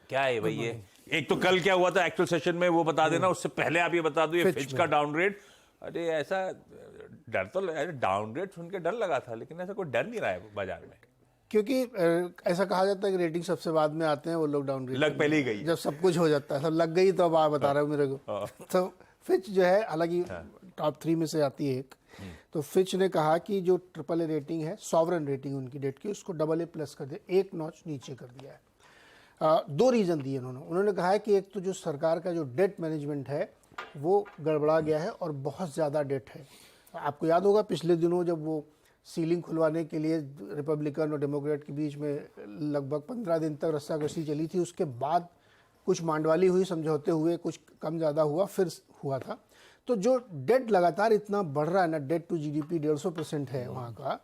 क्या है भाई ये? एक तो कल क्या हुआ था एक्चुअल सेशन में वो बता देना, उससे पहले आप ये बता दो ये फिच का डाउनग्रेड। अरे ऐसा डर तो डाउनग्रेड सुन के डर लगा था, लेकिन ऐसा कोई डर नहीं रहा है बाजार में, क्योंकि ऐसा कहा जाता है कि रेटिंग सबसे बाद में आते हैं, वो लोग डाउनग्रेड लग पहले ही गई जब सब कुछ हो जाता है, सब लग गई तो अब आप बता रहे हो मेरे को। तो फिच जो है, हालांकि टॉप 3 में से आती है एक, तो फिच ने कहा कि जो AAA रेटिंग है, सॉवरन रेटिंग उनकी डेट की, उसको AA+ कर दिया, एक नॉच नीचे कर दिया है। 2 रीजन दिए उन्होंने कहा है कि एक तो जो सरकार का जो डेट मैनेजमेंट है वो गड़बड़ा गया है और बहुत ज़्यादा डेट है। आपको याद होगा पिछले दिनों जब वो सीलिंग खुलवाने के लिए रिपब्लिकन और डेमोक्रेट के बीच में लगभग 15 दिन तक रस्साकशी चली थी, उसके बाद कुछ मांडवाली हुई, समझौते हुए, कुछ कम ज़्यादा हुआ, फिर हुआ था। तो जो डेट लगातार इतना बढ़ रहा है ना, डेट टू GDP 150% है वहाँ का,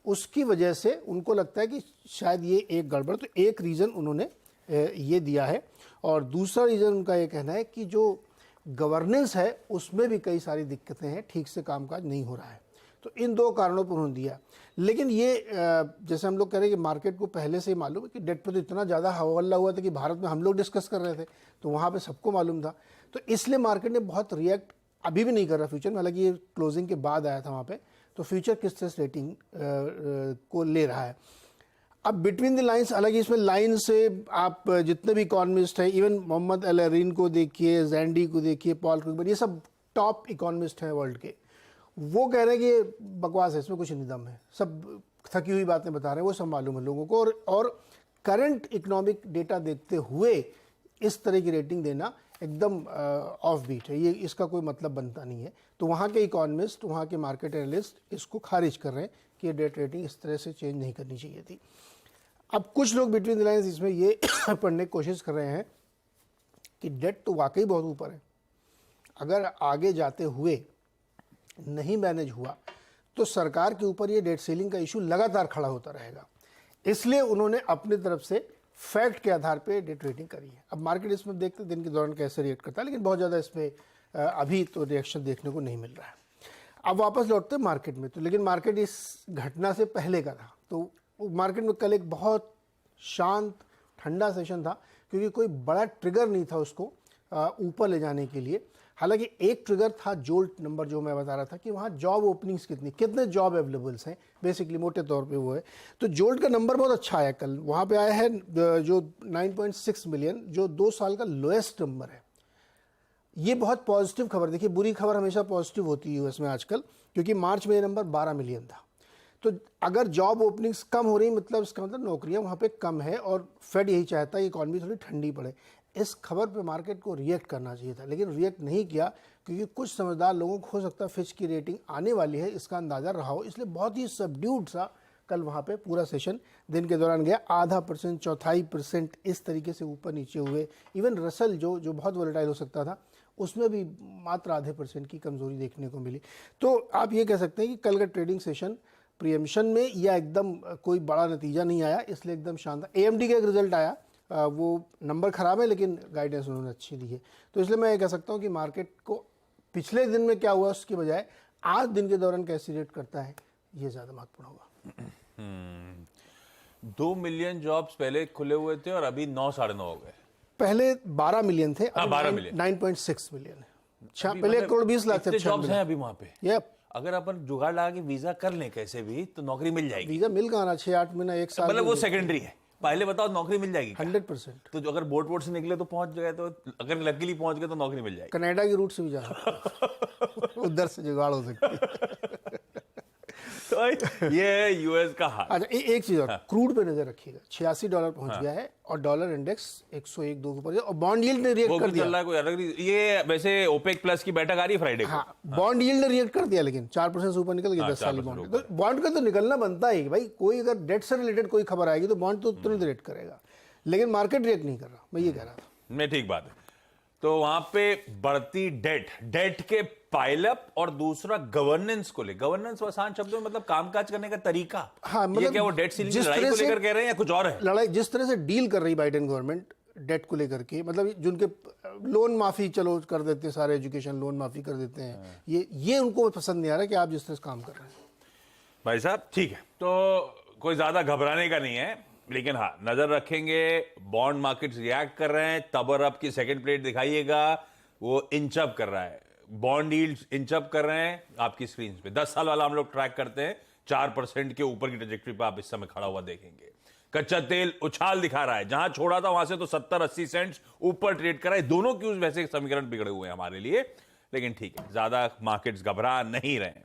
उसकी वजह से उनको लगता है कि शायद ये एक गड़बड़, तो एक रीज़न उन्होंने ये दिया है। और दूसरा रीज़न उनका ये कहना है कि जो गवर्नेंस है उसमें भी कई सारी दिक्कतें हैं, ठीक से कामकाज नहीं हो रहा है। तो इन 2 कारणों पर उन्होंने दिया। लेकिन ये जैसे हम लोग कह रहे हैं कि मार्केट को पहले से ही मालूम है कि डेट पर तो इतना ज़्यादा हवा हुआ था कि भारत में हम लोग डिस्कस कर रहे थे, तो वहाँ पे सबको मालूम था, तो इसलिए मार्केट ने बहुत रिएक्ट अभी भी नहीं कर रहा फ्यूचर में। हालांकि ये क्लोजिंग के बाद आया था वहाँ पे, तो फ्यूचर किस तरह से रेटिंग को ले रहा है। अब बिटवीन द लाइंस, हालांकि इसमें लाइन से आप जितने भी इकोनॉमिस्ट हैं, इवन मोहम्मद अल अरीन को देखिए, जैंडी को देखिए, पॉल क्रुगमैन, ये सब टॉप इकोनॉमिस्ट हैं वर्ल्ड के, वो कह रहे हैं कि ये बकवास है, इसमें कुछ नहीं दम है, सब थकी हुई बातें बता रहे हैं, वो सब मालूम है लोगों को। और करंट इकोनॉमिक डेटा देखते हुए इस तरह की रेटिंग देना एकदम ऑफ बीट है, ये इसका कोई मतलब बनता नहीं है। तो वहाँ के इकोनॉमिस्ट, वहाँ के मार्केट एनालिस्ट इसको खारिज कर रहे हैं कि ये डेट रेटिंग इस तरह से चेंज नहीं करनी चाहिए थी। अब कुछ लोग बिटवीन द लाइन्स इसमें ये पढ़ने की कोशिश कर रहे हैं कि डेट तो वाकई बहुत ऊपर है, अगर आगे जाते हुए नहीं मैनेज हुआ तो सरकार के ऊपर ये डेट सीलिंग का इशू लगातार खड़ा होता रहेगा। इसलिए उन्होंने अपनी तरफ से फैक्ट के आधार पे डेट रेटिंग करी है। अब मार्केट इसमें देखते हैं दिन के दौरान कैसे रिएक्ट करता है, लेकिन बहुत ज़्यादा इसमें अभी तो रिएक्शन देखने को नहीं मिल रहा है। अब वापस लौटते हैं मार्केट में, तो लेकिन मार्केट इस घटना से पहले का था, तो मार्केट में कल एक बहुत शांत ठंडा सेशन था, क्योंकि कोई बड़ा ट्रिगर नहीं था उसको ऊपर ले जाने के लिए। हालांकि एक ट्रिगर था जोल्ट नंबर, जो मैं बता रहा था कि वहाँ जॉब ओपनिंग्स कितने जॉब अवेलेबल्स हैं, बेसिकली मोटे तौर पे वो है। तो जोल्ट का नंबर बहुत अच्छा आया कल, वहाँ पे आया है जो 9.6 मिलियन, जो 2 साल का लोएस्ट नंबर है। ये बहुत पॉजिटिव खबर। देखिए, बुरी खबर हमेशा पॉजिटिव होती है यूएस में आजकल, क्योंकि मार्च में ये नंबर 12 मिलियन था। तो अगर जॉब ओपनिंग्स कम हो रही, मतलब इसका मतलब नौकरियां वहाँ पे कम है, और फेड यही चाहता है इकॉनमी थोड़ी ठंडी पड़े। इस खबर पे मार्केट को रिएक्ट करना चाहिए था, लेकिन रिएक्ट नहीं किया, क्योंकि कुछ समझदार लोगों को हो सकता है फिच की रेटिंग आने वाली है इसका अंदाज़ा रहा हो, इसलिए बहुत ही सबड्यूड सा कल वहाँ पे पूरा सेशन दिन के दौरान गया। 0.5%, 0.25% इस तरीके से ऊपर नीचे हुए। इवन रसल जो बहुत वोलेटाइल हो सकता था, उसमें भी मात्र 0.5% की कमजोरी देखने को मिली। तो आप ये कह सकते हैं कि कल का ट्रेडिंग सेशन प्रियम्पशन में या एकदम कोई बड़ा नतीजा नहीं आया, इसलिए एकदम शानदार। AMD का एक रिजल्ट आया, वो नंबर खराब है, लेकिन गाइडेंस उन्होंने अच्छी दी है। तो इसलिए मैं ये कह सकता हूँ कि मार्केट को पिछले दिन में क्या हुआ उसकी बजाय आज दिन के दौरान कैसे रेट करता है, ये ज़्यादा महत्वपूर्ण होगा। 2 मिलियन जॉब्स पहले खुले हुए थे और अभी 9 साढ़े 9 हो गए। पहले 12 मिलियन थे, 12 मिलियन, 9.6 मिलियन है। पहले 1.20 लाख जॉब्स हैं अभी वहां पे। यप, अगर अपन जुगाड़ लगा के वीजा कर लें कैसे भी, तो नौकरी मिल जाएगी। वीजा मिल कहाँ रहा, 6-8 महीना, 1 साल, मतलब वो सेकेंडरी है। पहले बताओ नौकरी मिल जाएगी 100%। तो जो अगर बोर्ड से निकले तो पहुंच गए, तो अगर लकीली पहुंच गए तो नौकरी मिल जाएगी। कनाडा की रूट से भी जा सकते उधर से जुगाड़ हो सकती है। तो ये है यूएस का हाल। अच्छा, एक चीज और, क्रूड पे नजर रखिएगा, $86 पहुंच गया है, और डॉलर इंडेक्स 101-2 के ऊपर, और बॉन्ड यील्ड ने रिएक्ट कर दिया। चल रहा है कोई अलग ये वैसे ओपेक प्लस की बैठक आ रही है फ्राइडे को। बॉन्ड यील्ड ने रिएक्ट कर दिया, लेकिन 4% से ऊपर निकल गया 10 साल बॉन्ड। तो बॉन्ड का तो निकलना बनता है भाई, कोई अगर डेट से रिलेटेड कोई खबर आएगी तो बॉन्ड तो तुरंत रिएक्ट करेगा, लेकिन मार्केट रिएक्ट नहीं कर रहा, मैं ये कह रहा था। नहीं, ठीक बात है। तो वहां पे बढ़ती डेट के पाइलअप, और दूसरा गवर्नेंस को ले, गवर्नेंस आसान शब्दों में मतलब कामकाज करने का तरीका। हाँ, मतलब ये क्या वो डेट सीलिंग लड़ाई को लेकर कह रहे हैं या कुछ और है? लड़ाई जिस तरह से डील कर रही बाइडेन गवर्नमेंट डेट को लेकर के, मतलब जिनके लोन माफी चलो कर देते हैं, सारे एजुकेशन लोन माफी कर देते हैं, ये उनको पसंद नहीं आ रहा कि आप जिस तरह से काम कर रहे हैं। भाई साहब ठीक है, तो कोई ज्यादा घबराने का नहीं है। लेकिन हाँ, नजर रखेंगे, बॉन्ड मार्केट्स रिएक्ट कर रहे हैं। तबर अप की सेकंड प्लेट दिखाइएगा, वो इंच अप कर रहा है, बॉन्ड यील्ड्स इंच अप कर रहे हैं आपकी स्क्रीन पे। 10 साल वाला हम लोग ट्रैक करते हैं, 4% के ऊपर की ट्रेजेक्टरी पे आप इस समय खड़ा हुआ देखेंगे। कच्चा तेल उछाल दिखा रहा है, जहां छोड़ा था वहां से तो 70-80 सेंट्स ऊपर ट्रेड कर रहा है। दोनों क्यूज वैसे समीकरण बिगड़े हुए हैं हमारे लिए, लेकिन ठीक है, ज्यादा मार्केट्स घबरा नहीं रहे हैं।